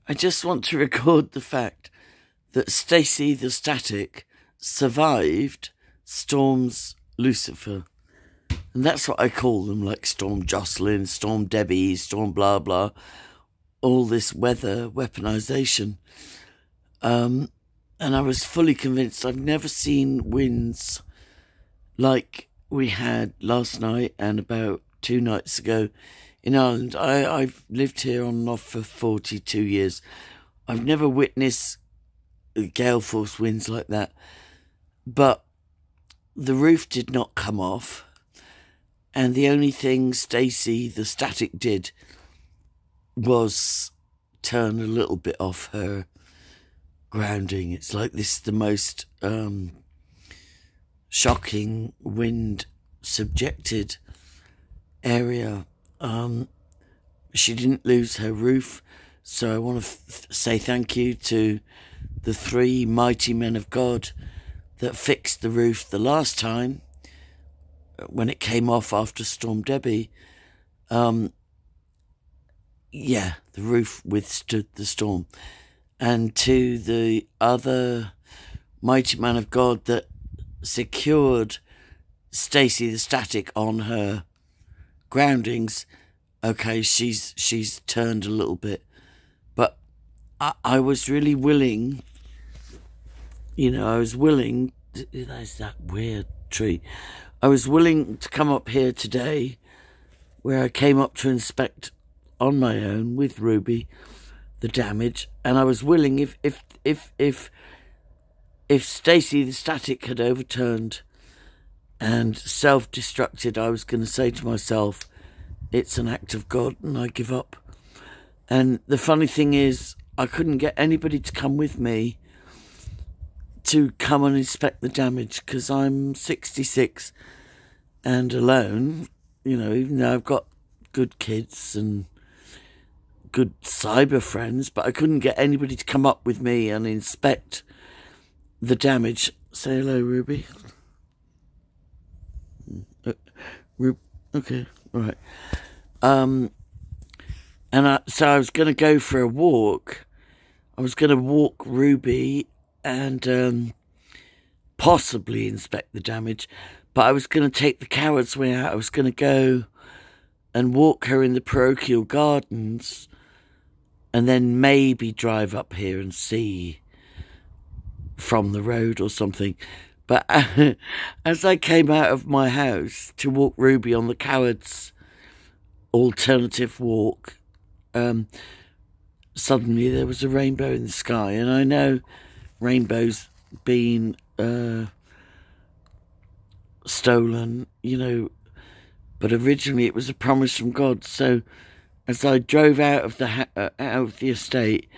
I just want to record the fact that Stacey the Static survived Storm's Lucifer. And that's what I call them, like Storm Jocelyn, Storm Debbie, Storm blah blah, all this weather weaponization. And I was fully convinced. I've never seen winds like we had last night and about 2 nights ago in Ireland. I've lived here on and off for 42 years. I've never witnessed gale force winds like that. But the roof did not come off. And the only thing Stacey the Static did was turn a little bit off her grounding. It's like this is the most shocking wind subjected area. She didn't lose her roof, so I want to say thank you to the 3 mighty men of God that fixed the roof the last time when it came off after Storm Debbie. The roof withstood the storm. And to the other mighty man of God that secured Stacey the Static on her groundings. Okay, she's turned a little bit, but I was really willing. I was willing. There's that weird tree. I was willing to come up here today, where I came up to inspect on my own with Ruby the damage, and I was willing if Stacey the Static had overturned and self-destructed, I was going to say to myself, it's an act of God and I give up. And the funny thing is, I couldn't get anybody to come with me to come and inspect the damage because I'm 66 and alone, even though I've got good kids and good cyber friends, but I couldn't get anybody to come up with me and inspect the damage. Say hello, Ruby. Okay, all right. So I was going to go for a walk. I was going to walk Ruby and possibly inspect the damage, but I was going to take the coward's way out. I was going to go and walk her in the parochial gardens and then maybe drive up here and see from the road or something. But as I came out of my house to walk Ruby on the coward's alternative walk, suddenly there was a rainbow in the sky. And I know rainbows been stolen, but originally it was a promise from God. So as I drove out of the estate,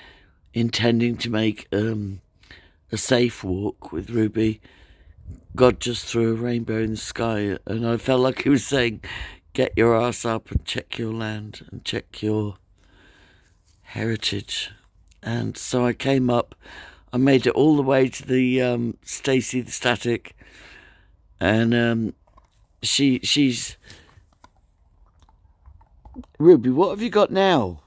intending to make a safe walk with Ruby, God just threw a rainbow in the sky, and I felt like he was saying, get your ass up and check your land and check your heritage. And so I came up. I made it all the way to the Stacey the Static, and she's Ruby, what have you got now?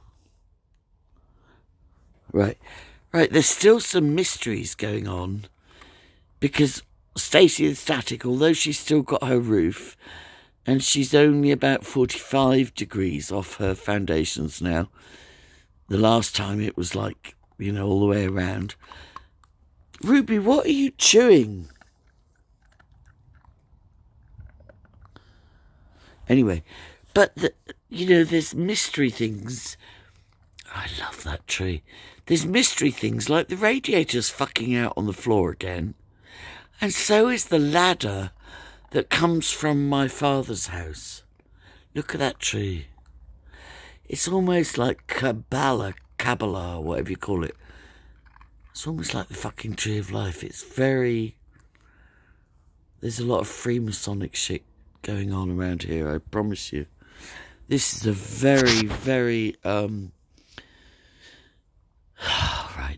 Right, there's still some mysteries going on, because Stacey the Static, although she's still got her roof, and she's only about 45 degrees off her foundations now. The last time it was like, all the way around. Ruby, what are you chewing? Anyway, but there's mystery things. I love that tree. There's mystery things like the radiator's fucking out on the floor again. And so is the ladder that comes from my father's house. Look at that tree. It's almost like Kabbalah, or whatever you call it. It's almost like the fucking tree of life. It's very... There's a lot of Freemasonic shit going on around here, I promise you. This is a very, very... Right,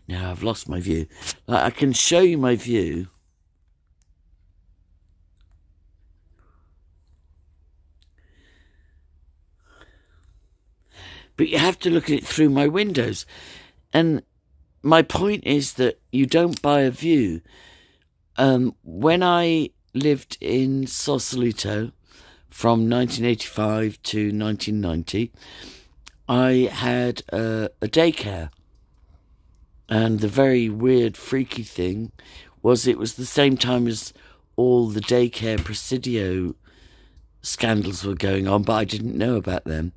now I've lost my view. I can show you my view. But you have to look at it through my windows. And my point is that you don't buy a view. When I lived in Sausalito from 1985 to 1990, I had a daycare. And the very weird, freaky thing was it was the same time as all the daycare Presidio scandals were going on, but I didn't know about them.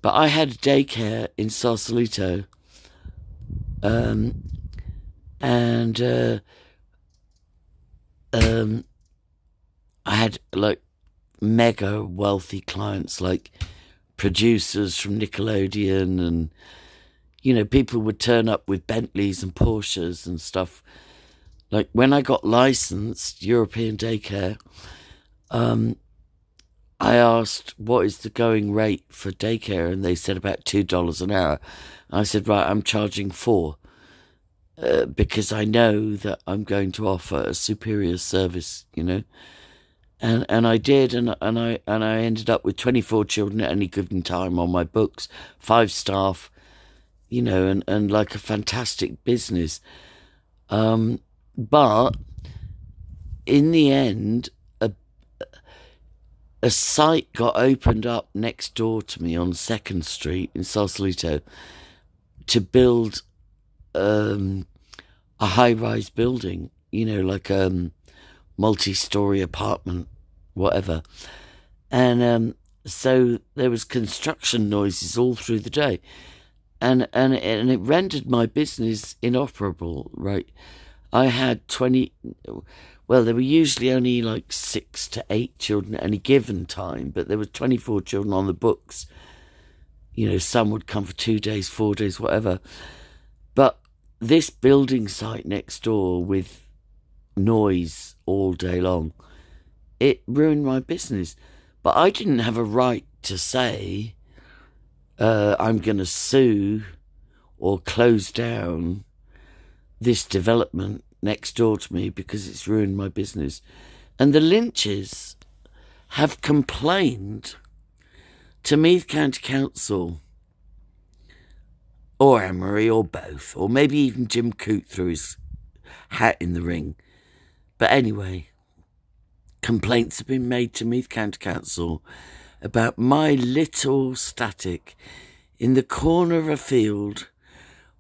But I had a daycare in Sausalito, I had like mega wealthy clients, like producers from Nickelodeon, and you know, people would turn up with Bentleys and Porsches and stuff. Like when I got licensed European daycare, I asked, what is the going rate for daycare? And they said about $2 an hour. I said, right, I'm charging $4 because I know that I'm going to offer a superior service, you know. And I did, and I ended up with 24 children at any given time on my books, 5 staff, you know, and like a fantastic business. But in the end, a site got opened up next door to me on 2nd Street in Sausalito to build a high-rise building, you know, like a multi-story apartment, whatever. And so there was construction noises all through the day. And it rendered my business inoperable, right? I had 20... Well, there were usually only like 6 to 8 children at any given time, but there were 24 children on the books. You know, some would come for 2 days, 4 days, whatever. But this building site next door with noise all day long, it ruined my business. But I didn't have a right to say, I'm going to sue or close down this development next door to me because it's ruined my business. And the Lynches have complained to Meath County Council, or Emery, or both, or maybe even Jim Coote threw his hat in the ring. But anyway, complaints have been made to Meath County Council about my little static in the corner of a field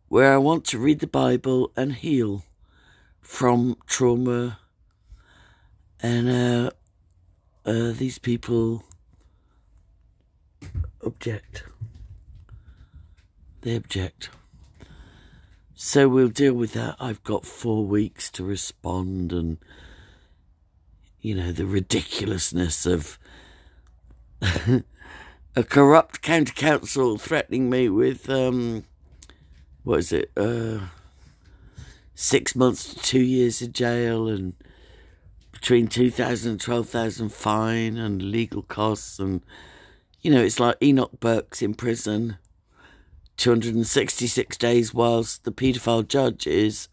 where I want to read the Bible and heal from trauma. And these people object. They object. So we'll deal with that. I've got 4 weeks to respond, and you know, the ridiculousness of a corrupt county council threatening me with what is it, 6 months to 2 years in jail, and between 2,000 and 12,000 fine and legal costs. And you know, it's like Enoch Burke's in prison 266 days whilst the paedophile judge is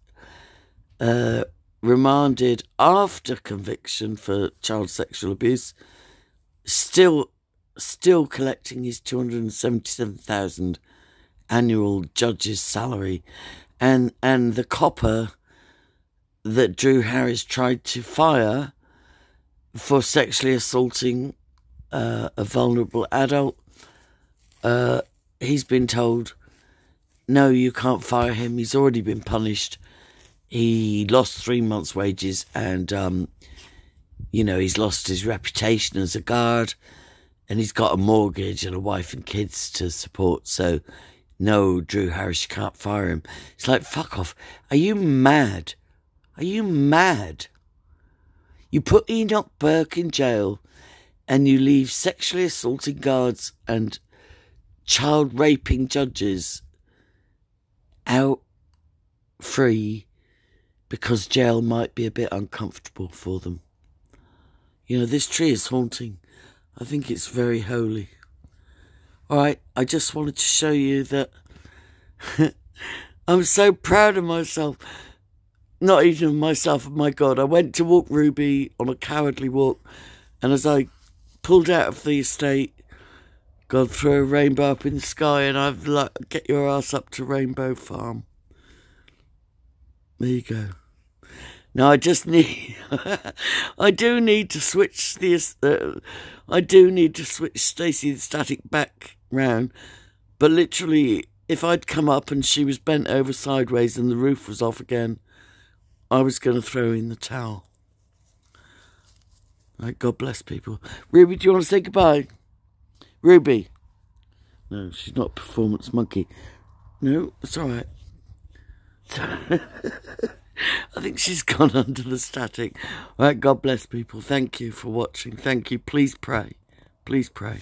remanded after conviction for child sexual abuse, still collecting his 277,000 annual judge's salary. And the copper that Drew Harris tried to fire for sexually assaulting a vulnerable adult, he's been told, no, you can't fire him. He's already been punished. He lost 3 months' wages, and you know, he's lost his reputation as a guard, and he's got a mortgage and a wife and kids to support. So no, Drew Harris, you can't fire him. It's like, fuck off. Are you mad? Are you mad? You put Enoch Burke in jail and you leave sexually assaulting guards and child raping judges out free because jail might be a bit uncomfortable for them. You know, this tree is haunting. I think it's very holy. All right, I just wanted to show you that I'm so proud of myself. Not even of myself, my God. I went to walk Ruby on a cowardly walk, and as I pulled out of the estate, God throw a rainbow up in the sky and I've like, get your ass up to Rainbow Farm. There you go. Now I just need, I do need to switch I do need to switch Stacey the Static back round, but literally if I'd come up and she was bent over sideways and the roof was off again, I was going to throw in the towel. Right, God bless people. Ruby, do you want to say goodbye? Ruby. No, she's not a performance monkey. No, it's all right. I think she's gone under the static. All right, God bless people. Thank you for watching. Thank you. Please pray. Please pray.